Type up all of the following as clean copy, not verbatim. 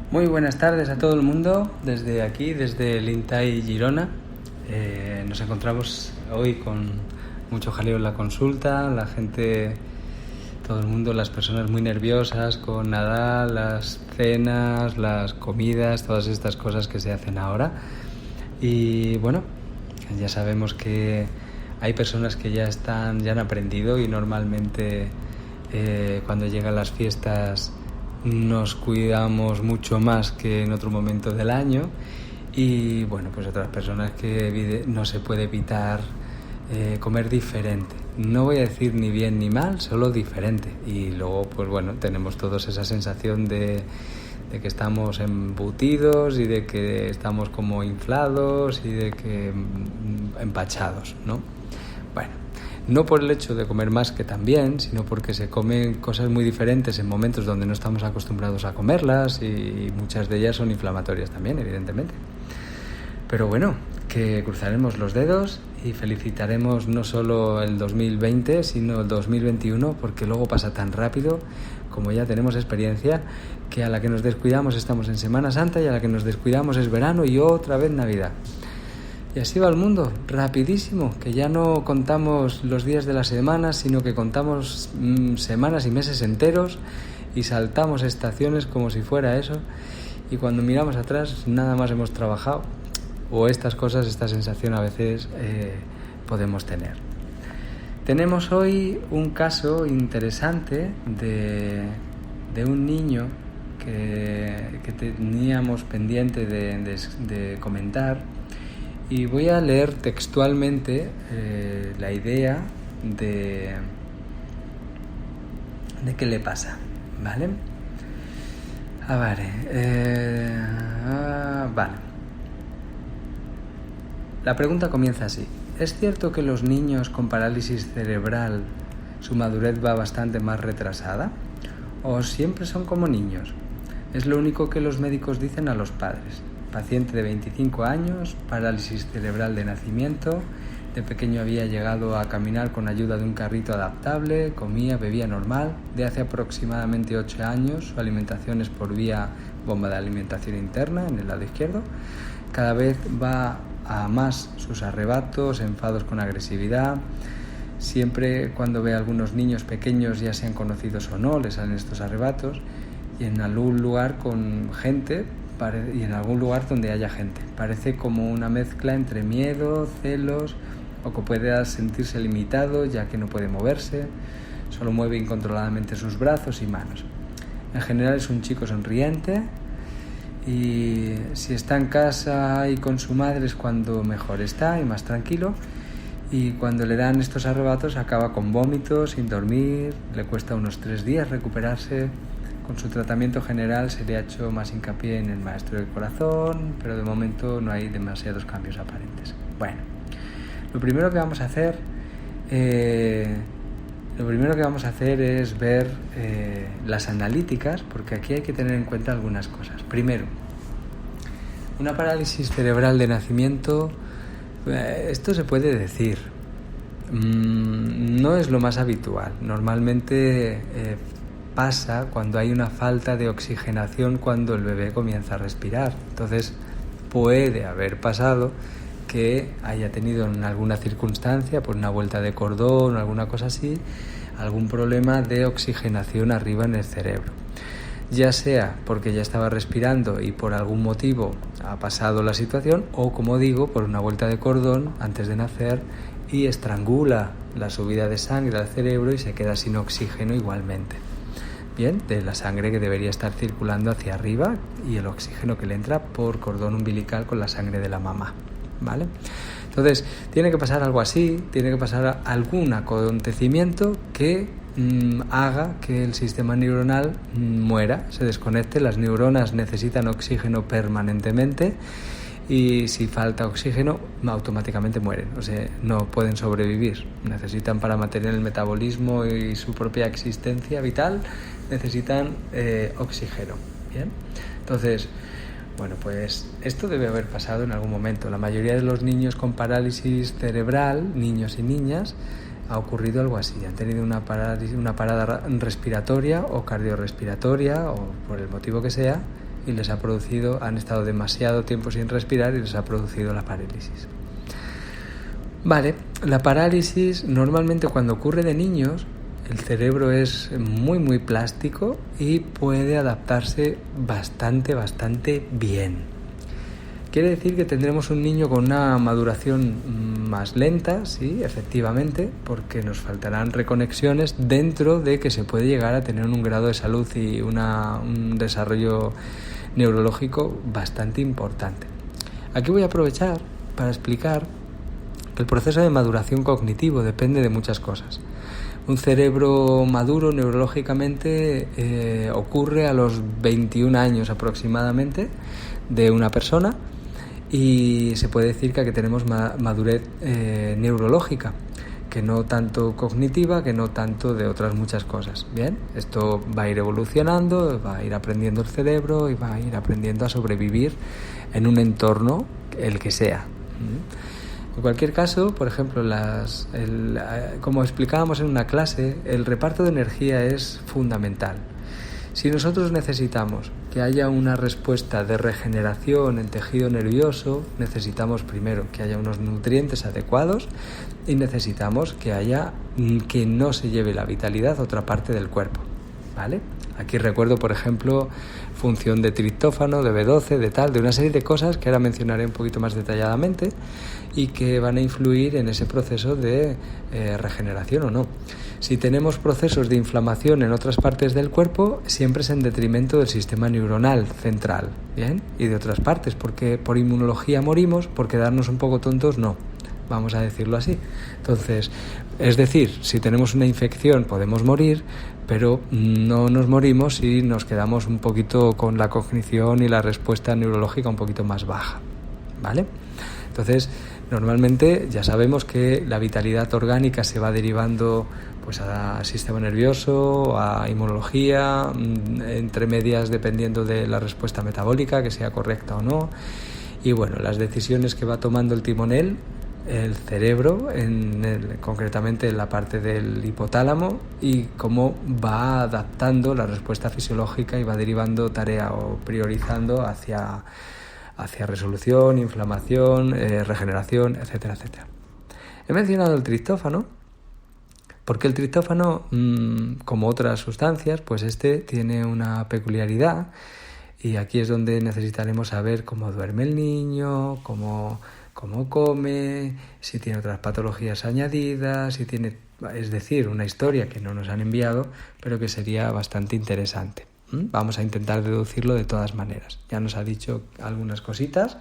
Muy buenas tardes a todo el mundo, desde aquí, desde el INTAI Girona. Nos encontramos hoy con mucho jaleo en la consulta, la gente, todo el mundo, las personas muy nerviosas con Nadal, las cenas, las comidas, todas estas cosas que se hacen ahora. Y bueno, ya sabemos que hay personas que ya han aprendido y normalmente cuando llegan las fiestas nos cuidamos mucho más que en otro momento del año, y bueno, pues otras personas que no se puede evitar comer diferente. No voy a decir ni bien ni mal, solo diferente. Y luego pues bueno, tenemos todos esa sensación de que estamos embutidos y de que estamos como inflados y de que empachados, ¿no? Bueno, no por el hecho de comer más, que también, sino porque se comen cosas muy diferentes en momentos donde no estamos acostumbrados a comerlas, y muchas de ellas son inflamatorias también, evidentemente. Pero bueno, que cruzaremos los dedos y felicitaremos no solo el 2020, sino el 2021, porque luego pasa tan rápido, como ya tenemos experiencia, que a la que nos descuidamos estamos en Semana Santa y a la que nos descuidamos es verano y otra vez Navidad. Y así va el mundo, rapidísimo, que ya no contamos los días de la semana, sino que contamos semanas y meses enteros y saltamos estaciones como si fuera eso. Y cuando miramos atrás, nada más hemos trabajado. O estas cosas, esta sensación a veces podemos tener. Tenemos hoy un caso interesante de un niño que teníamos pendiente de comentar. Y voy a leer textualmente la idea de qué le pasa, ¿vale? Vale. La pregunta comienza así. ¿Es cierto que los niños con parálisis cerebral su madurez va bastante más retrasada? ¿O siempre son como niños? Es lo único que los médicos dicen a los padres. Paciente de 25 años, parálisis cerebral de nacimiento. De pequeño había llegado a caminar con ayuda de un carrito adaptable, comía, bebía normal. De hace aproximadamente 8 años, su alimentación es por vía bomba de alimentación interna, en el lado izquierdo. Cada vez va a más sus arrebatos, enfados con agresividad. Siempre cuando ve a algunos niños pequeños, ya sean conocidos o no, les salen estos arrebatos. Y en algún lugar con gente, y en algún lugar donde haya gente. Parece como una mezcla entre miedo, celos, o que pueda sentirse limitado ya que no puede moverse. Solo mueve incontroladamente sus brazos y manos. En general es un chico sonriente, y si está en casa y con su madre es cuando mejor está y más tranquilo. Y cuando le dan estos arrebatos acaba con vómitos, sin dormir, le cuesta unos 3 días recuperarse. Con su tratamiento general se le ha hecho más hincapié en el maestro del corazón, pero de momento no hay demasiados cambios aparentes. Bueno, lo primero que vamos a hacer es ver las analíticas, porque aquí hay que tener en cuenta algunas cosas. Primero, una parálisis cerebral de nacimiento, esto se puede decir, no es lo más habitual. Normalmente pasa cuando hay una falta de oxigenación cuando el bebé comienza a respirar. Entonces puede haber pasado que haya tenido en alguna circunstancia, por una vuelta de cordón o alguna cosa así, algún problema de oxigenación arriba en el cerebro. Ya sea porque ya estaba respirando y por algún motivo ha pasado la situación, o como digo, por una vuelta de cordón antes de nacer y estrangula la subida de sangre al cerebro y se queda sin oxígeno igualmente. Bien, de la sangre que debería estar circulando hacia arriba y el oxígeno que le entra por cordón umbilical con la sangre de la mamá, ¿vale? Entonces, tiene que pasar algo así, tiene que pasar algún acontecimiento que haga que el sistema neuronal muera, se desconecte. Las neuronas necesitan oxígeno permanentemente y si falta oxígeno automáticamente mueren, o sea, no pueden sobrevivir. Necesitan, para mantener el metabolismo y su propia existencia vital, necesitan oxígeno. Bien, entonces, bueno, pues esto debe haber pasado en algún momento. La mayoría de los niños con parálisis cerebral, niños y niñas, ha ocurrido algo así. Han tenido una parada respiratoria o cardiorrespiratoria, o por el motivo que sea, y han estado demasiado tiempo sin respirar y les ha producido la parálisis. Vale, la parálisis normalmente cuando ocurre de niños, el cerebro es muy muy plástico y puede adaptarse bastante bien. Quiere decir que tendremos un niño con una maduración más lenta, sí, efectivamente, porque nos faltarán reconexiones dentro de que se puede llegar a tener un grado de salud y un desarrollo neurológico bastante importante. Aquí voy a aprovechar para explicar que el proceso de maduración cognitivo depende de muchas cosas. Un cerebro maduro neurológicamente ocurre a los 21 años aproximadamente de una persona y se puede decir que aquí tenemos madurez neurológica, que no tanto cognitiva, que no tanto de otras muchas cosas. Bien, esto va a ir evolucionando, va a ir aprendiendo el cerebro y va a ir aprendiendo a sobrevivir en un entorno, el que sea. En cualquier caso, por ejemplo, como explicábamos en una clase, el reparto de energía es fundamental. Si nosotros necesitamos que haya una respuesta de regeneración en tejido nervioso, necesitamos primero que haya unos nutrientes adecuados y necesitamos que no se lleve la vitalidad a otra parte del cuerpo, ¿vale? Aquí recuerdo, por ejemplo, función de triptófano, de B12, de una serie de cosas que ahora mencionaré un poquito más detalladamente y que van a influir en ese proceso de regeneración o no. Si tenemos procesos de inflamación en otras partes del cuerpo, siempre es en detrimento del sistema neuronal central, ¿bien? Y de otras partes, porque por inmunología morimos, por quedarnos un poco tontos no, vamos a decirlo así. Entonces, es decir, si tenemos una infección podemos morir, pero no nos morimos si nos quedamos un poquito con la cognición y la respuesta neurológica un poquito más baja, ¿vale? Entonces, normalmente ya sabemos que la vitalidad orgánica se va derivando pues a sistema nervioso, a inmunología, entre medias dependiendo de la respuesta metabólica, que sea correcta o no. Y bueno, las decisiones que va tomando el timonel, el cerebro, concretamente en la parte del hipotálamo, y cómo va adaptando la respuesta fisiológica y va derivando tarea o priorizando hacia resolución, inflamación, regeneración, etcétera, etcétera. He mencionado el triptófano porque el triptófano, como otras sustancias, pues tiene una peculiaridad y aquí es donde necesitaremos saber cómo duerme el niño, cómo come, si tiene otras patologías añadidas, es decir, una historia que no nos han enviado, pero que sería bastante interesante. Vamos a intentar deducirlo de todas maneras. Ya nos ha dicho algunas cositas,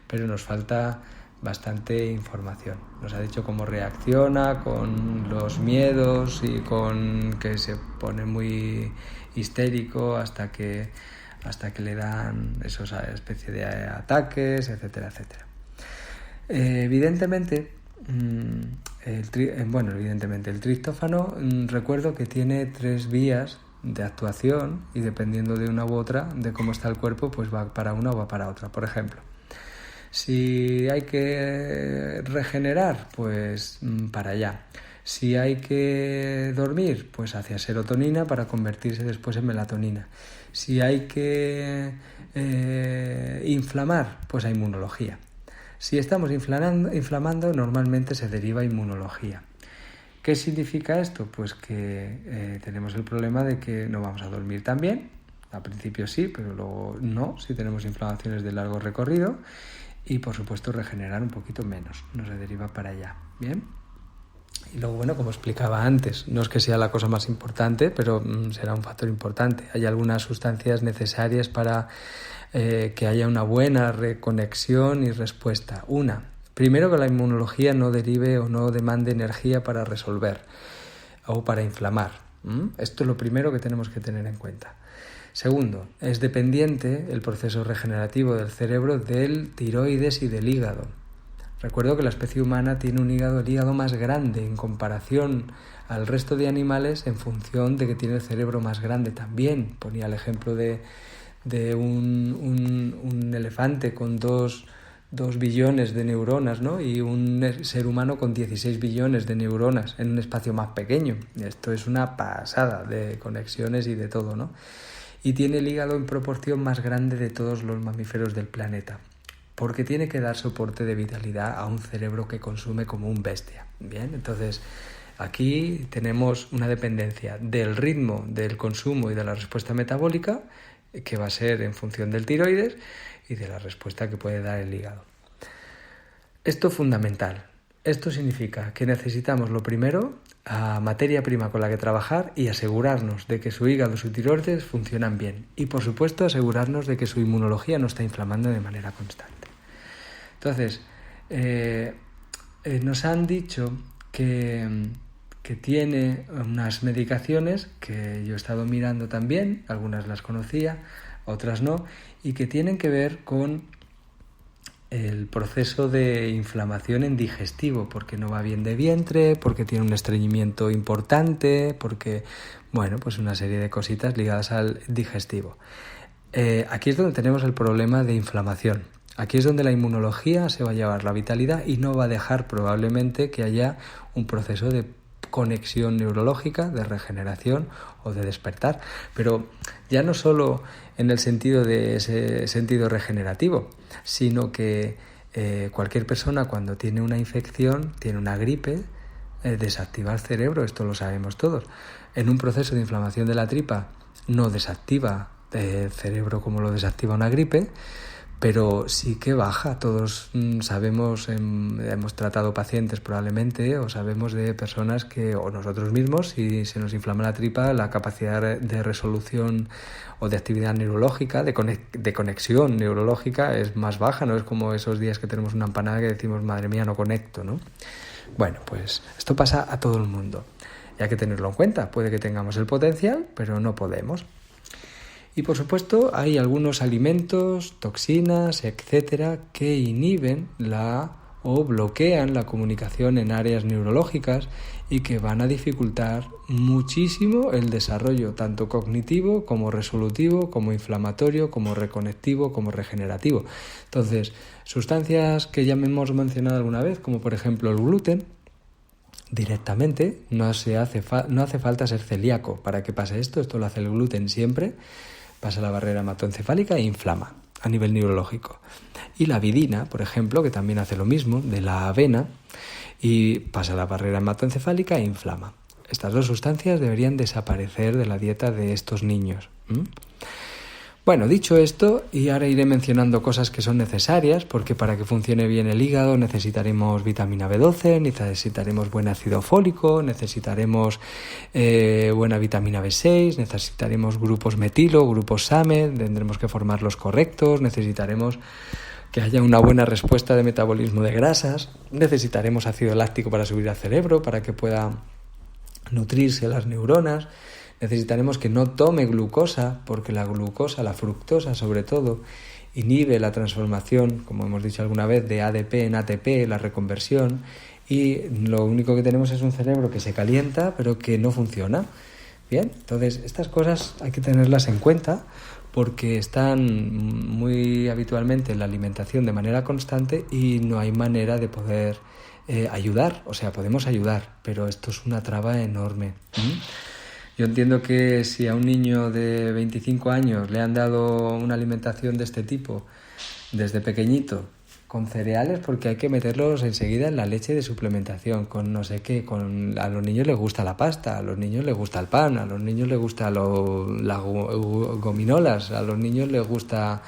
pero nos falta bastante información. Nos ha dicho cómo reacciona con los miedos y con que se pone muy histérico hasta que le dan esos especie de ataques, etcétera, etcétera. Evidentemente el triptófano, recuerdo que tiene 3 vías de actuación y dependiendo de una u otra, de cómo está el cuerpo, pues va para una o va para otra. Por ejemplo, si hay que regenerar, pues para allá. Si hay que dormir, pues hacia serotonina para convertirse después en melatonina. Si hay que inflamar, pues a inmunología. Si estamos inflamando, normalmente se deriva inmunología. ¿Qué significa esto? Pues que tenemos el problema de que no vamos a dormir tan bien. Al principio sí, pero luego no, si tenemos inflamaciones de largo recorrido. Y por supuesto regenerar un poquito menos, no se deriva para allá. ¿Bien? Y luego, bueno, como explicaba antes, no es que sea la cosa más importante, pero será un factor importante. Hay algunas sustancias necesarias para que haya una buena reconexión y respuesta. Primero, que la inmunología no derive o no demande energía para resolver o para inflamar. Esto es lo primero que tenemos que tener en cuenta. Segundo, es dependiente el proceso regenerativo del cerebro del tiroides y del hígado. Recuerdo que la especie humana tiene el hígado más grande en comparación al resto de animales en función de que tiene el cerebro más grande también. Ponía el ejemplo de un elefante con 2 billones de neuronas, ¿no? Y un ser humano con 16 billones de neuronas en un espacio más pequeño. Esto es una pasada de conexiones y de todo, ¿no? y tiene el hígado en proporción más grande de todos los mamíferos del planeta, porque tiene que dar soporte de vitalidad a un cerebro que consume como un bestia. Bien, entonces aquí tenemos una dependencia del ritmo del consumo y de la respuesta metabólica, que va a ser en función del tiroides y de la respuesta que puede dar el hígado. Esto es fundamental. Esto significa que necesitamos, lo primero, a materia prima con la que trabajar y asegurarnos de que su hígado y su tiroides funcionan bien. Y, por supuesto, asegurarnos de que su inmunología no está inflamando de manera constante. Entonces, nos han dicho que tiene unas medicaciones que yo he estado mirando también, algunas las conocía, otras no, y que tienen que ver con el proceso de inflamación en digestivo, porque no va bien de vientre, porque tiene un estreñimiento importante, porque, bueno, pues una serie de cositas ligadas al digestivo. Aquí es donde tenemos el problema de inflamación. Aquí es donde la inmunología se va a llevar la vitalidad y no va a dejar probablemente que haya un proceso de conexión neurológica, de regeneración o de despertar, pero ya no solo en el sentido de ese sentido regenerativo, sino que cualquier persona cuando tiene una infección, tiene una gripe, desactiva el cerebro, esto lo sabemos todos. En un proceso de inflamación de la tripa no desactiva el cerebro como lo desactiva una gripe, pero sí que baja. Todos sabemos, hemos tratado pacientes probablemente, o sabemos de personas que, o nosotros mismos, si se nos inflama la tripa, la capacidad de resolución o de actividad neurológica, de conexión neurológica es más baja, no es como esos días que tenemos una empanada que decimos, madre mía, no conecto, ¿no? Bueno, pues esto pasa a todo el mundo y hay que tenerlo en cuenta. Puede que tengamos el potencial, pero no podemos. Y por supuesto hay algunos alimentos, toxinas, etcétera, que inhiben o bloquean la comunicación en áreas neurológicas y que van a dificultar muchísimo el desarrollo tanto cognitivo como resolutivo, como inflamatorio, como reconectivo, como regenerativo. Entonces, sustancias que ya hemos mencionado alguna vez, como por ejemplo el gluten, directamente no hace falta ser celíaco para que pase esto lo hace el gluten siempre. Pasa la barrera hematoencefálica e inflama a nivel neurológico. Y la vidina, por ejemplo, que también hace lo mismo, de la avena, y pasa la barrera hematoencefálica e inflama. Estas dos sustancias deberían desaparecer de la dieta de estos niños. Bueno, dicho esto, y ahora iré mencionando cosas que son necesarias, porque para que funcione bien el hígado necesitaremos vitamina B12, necesitaremos buen ácido fólico, necesitaremos buena vitamina B6, necesitaremos grupos metilo, grupos SAMe, tendremos que formar los correctos, necesitaremos que haya una buena respuesta de metabolismo de grasas, necesitaremos ácido láctico para subir al cerebro, para que pueda nutrirse las neuronas. Necesitaremos que no tome glucosa, porque la glucosa, la fructosa sobre todo, inhibe la transformación, como hemos dicho alguna vez, de ADP en ATP, la reconversión, y lo único que tenemos es un cerebro que se calienta, pero que no funciona. Bien, entonces estas cosas hay que tenerlas en cuenta porque están muy habitualmente en la alimentación de manera constante y no hay manera de poder ayudar. O sea, podemos ayudar, pero esto es una traba enorme. Yo entiendo que si a un niño de 25 años le han dado una alimentación de este tipo desde pequeñito, con cereales, porque hay que meterlos enseguida en la leche de suplementación, con no sé qué, a los niños les gusta la pasta, a los niños les gusta el pan, a los niños les gusta las gominolas, a los niños les gusta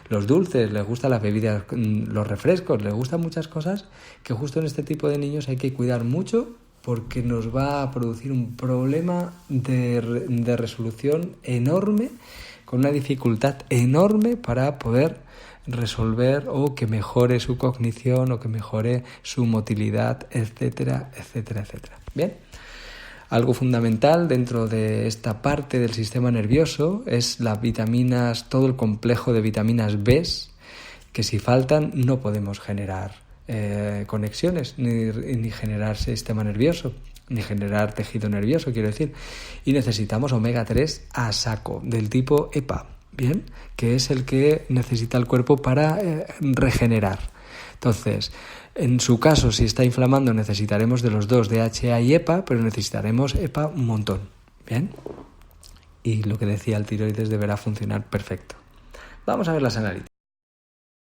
los dulces, les gustan las bebidas, los refrescos, les gustan muchas cosas que justo en este tipo de niños hay que cuidar mucho, porque nos va a producir un problema de resolución enorme, con una dificultad enorme para poder resolver o que mejore su cognición o que mejore su motilidad, etcétera, etcétera, etcétera. Bien, algo fundamental dentro de esta parte del sistema nervioso es las vitaminas, todo el complejo de vitaminas B, que si faltan no podemos generar conexiones, ni generar sistema nervioso, ni generar tejido nervioso, quiero decir. Y necesitamos omega 3 a saco, del tipo EPA, ¿bien? Que es el que necesita el cuerpo para regenerar. Entonces, en su caso, si está inflamando, necesitaremos de los dos, DHA y EPA, pero necesitaremos EPA un montón, ¿bien? y lo que decía el tiroides deberá funcionar perfecto. Vamos a ver las analíticas.